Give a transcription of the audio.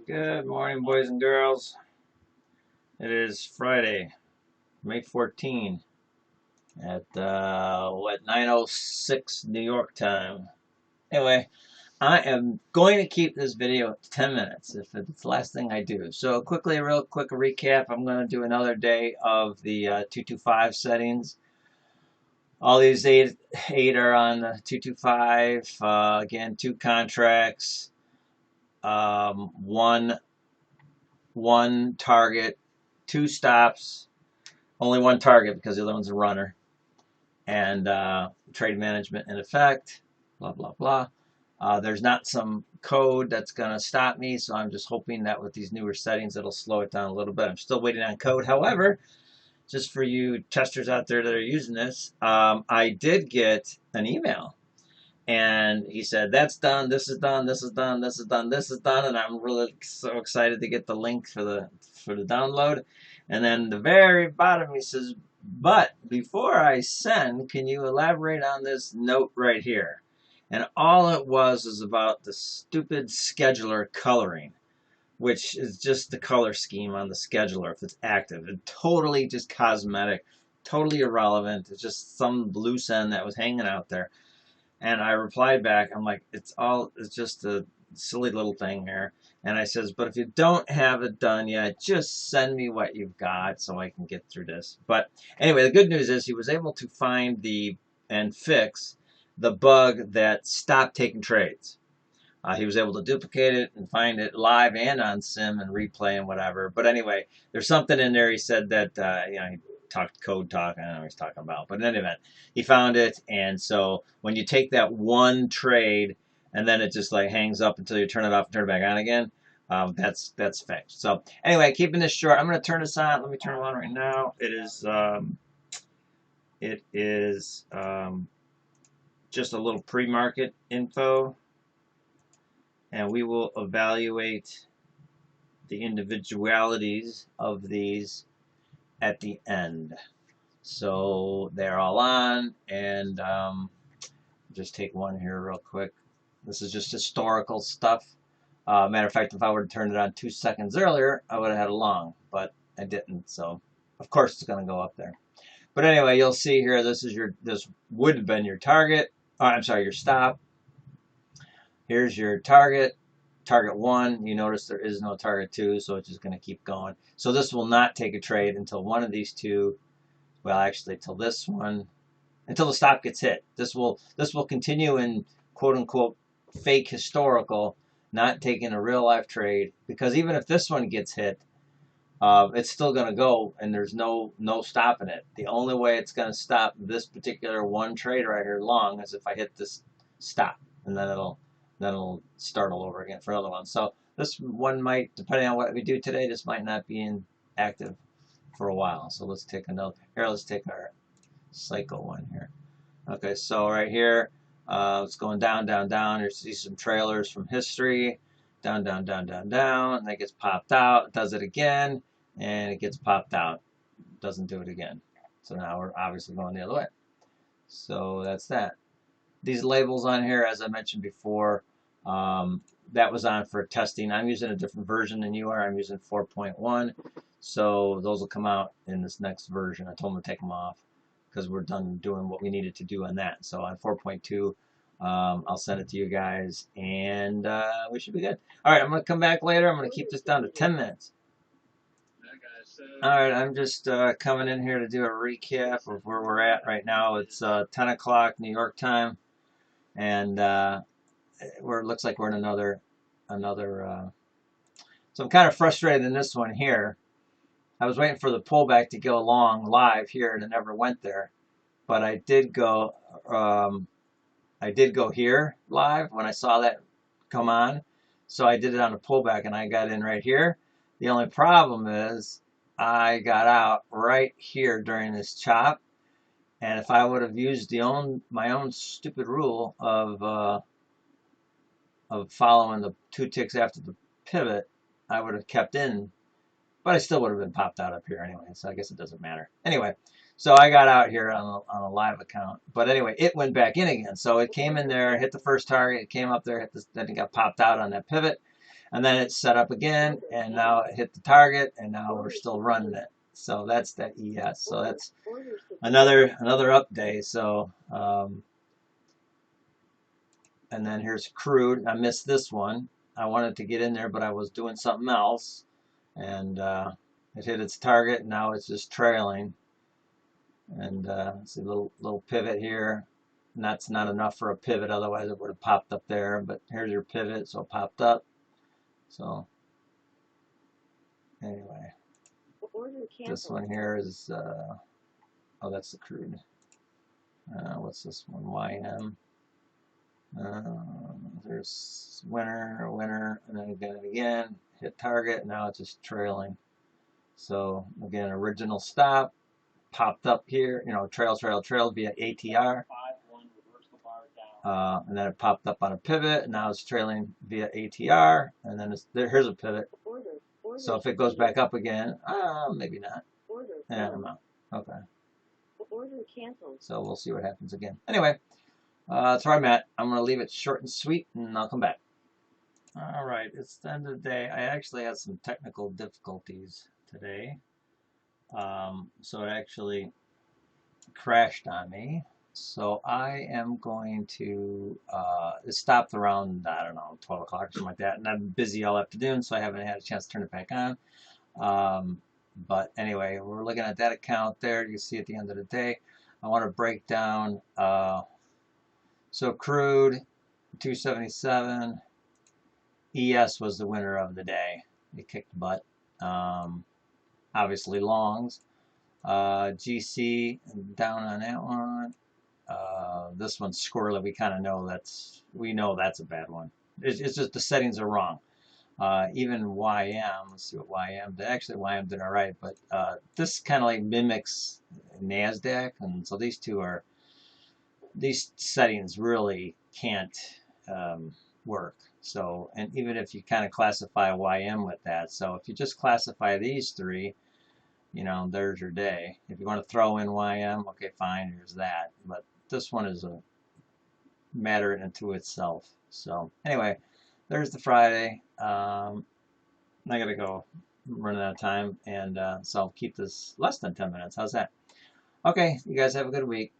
Good morning, boys and girls. It is Friday, May 14 at 9:06 New York time. Anyway, I am going to keep this video at 10 minutes if it's the last thing I do. So quickly, real quick recap. I'm going to do another day of the 225 settings. All these eight are on the 225. Again, 2 contracts, one target, 2 stops, only 1 target because the other one's a runner, and trade management in effect, blah, blah, blah. There's not some code that's going to stop me, so I'm just hoping that with these newer settings, it'll slow it down a little bit. I'm still waiting on code. However, just for you testers out there that are using this, I did get an email. And he said, that's done, this is done, this is done, this is done, this is done. And I'm really so excited to get the link for the download. And then the very bottom he says, but before I send, can you elaborate on this note right here? And all it was about the stupid scheduler coloring, which is just the color scheme on the scheduler if it's active. It's totally just cosmetic, totally irrelevant. It's just some loose end that was hanging out there. And I replied back, I'm like, it's just a silly little thing here. And I says, but if you don't have it done yet, just send me what you've got so I can get through this. But anyway, the good news is he was able to find and fix the bug that stopped taking trades. He was able to duplicate it and find it live and on sim and replay and whatever. But anyway, there's something in there. He said that, he talked code talk. I don't know what he's talking about. But in any event, he found it. And so when you take that one trade and then it just like hangs up until you turn it off and turn it back on again, that's fixed. So anyway, keeping this short, I'm going to turn this on. Let me turn it on right now. It is just a little pre-market info. And we will evaluate the individualities of these at the end. So they're all on, and just take one here real quick. This is just historical stuff. Matter of fact, if I would have turned it on 2 seconds earlier, I would have had a long, but I didn't. So of course it's going to go up there. But anyway, you'll see here. This would have been your target. Oh, I'm sorry, your stop. Here's your target. Target 1, you notice there is no target 2, so it's just going to keep going. So this will not take a trade until one of these two, well, actually, till this one, until the stop gets hit. This will continue in quote-unquote fake historical, not taking a real-life trade, because even if this one gets hit, it's still going to go, and there's no stopping it. The only way it's going to stop this particular one trade right here long is if I hit this stop, and then it'll start all over again for another one. So this one might, depending on what we do today, this might not be inactive for a while. So let's take another. Here, let's take our cycle one here. Okay, so right here, it's going down, down, down. You see some trailers from history. Down, down, down, down, down. And that gets popped out. It does it again, and it gets popped out. Doesn't do it again. So now we're obviously going the other way. So that's that. These labels on here, as I mentioned before, that was on for testing. I'm using a different version than you are. I'm using 4.1. So those will come out in this next version. I told them to take them off because we're done doing what we needed to do on that. So on 4.2, I'll send it to you guys, and we should be good. All right, I'm going to come back later. I'm going to keep this down to 10 minutes. All right, I'm just coming in here to do a recap of where we're at right now. It's 10 o'clock New York time. And looks like we're in another. So I'm kind of frustrated in this one here. I was waiting for the pullback to go long live here, and it never went there. But I did go. I did go here live when I saw that come on. So I did it on a pullback, and I got in right here. The only problem is I got out right here during this chop. And if I would have used my own stupid rule of following the 2 ticks after the pivot, I would have kept in, but I still would have been popped out up here anyway. So I guess it doesn't matter. Anyway, so I got out here on a live account, but anyway, it went back in again. So it came in there, hit the first target, it came up there, then it got popped out on that pivot, And then it's set up again, and now it hit the target, and now we're still running it. So that's that ES. So that's another up day. So and then here's crude. I missed this one. I wanted to get in there, but I was doing something else, and it hit its target. And now it's just trailing. And see a little pivot here. And that's not enough for a pivot, otherwise it would have popped up there. But here's your pivot, so it popped up. So anyway, this one here is oh, that's the crude. What's this one? YM. There's winner, and then again, hit target. Now it's just trailing. So again, original stop popped up here. You know, trail via ATR. And then it popped up on a pivot, and now it's trailing via ATR, and then here's a pivot. So if it goes back up again, maybe not. Yeah, I'm out. Okay. So we'll see what happens again. Anyway, that's where I'm at. I'm going to leave it short and sweet, and I'll come back. All right, it's the end of the day. I actually had some technical difficulties today. So it actually crashed on me. So I am going to, it stopped around, I don't know, 12 o'clock or something like that. And I've been busy all afternoon, so I haven't had a chance to turn it back on. But anyway, we're looking at that account there. You see at the end of the day. I want to break down, so crude, 277. ES was the winner of the day. It kicked butt. Obviously longs. GC down on that one. This one's squirrely. We kind of know that's a bad one. It's just the settings are wrong. Even YM, let's see what YM did. Actually, YM did all right, but this kind of like mimics NASDAQ, and so these settings really can't work. So, and even if you kind of classify YM with that, so if you just classify these three, you know, there's your day. If you want to throw in YM, okay, fine, here's that. But this one is a matter into itself. So anyway, there's the Friday. I gotta go. I'm running out of time, and so I'll keep this less than 10 minutes. How's that? Okay, you guys have a good week.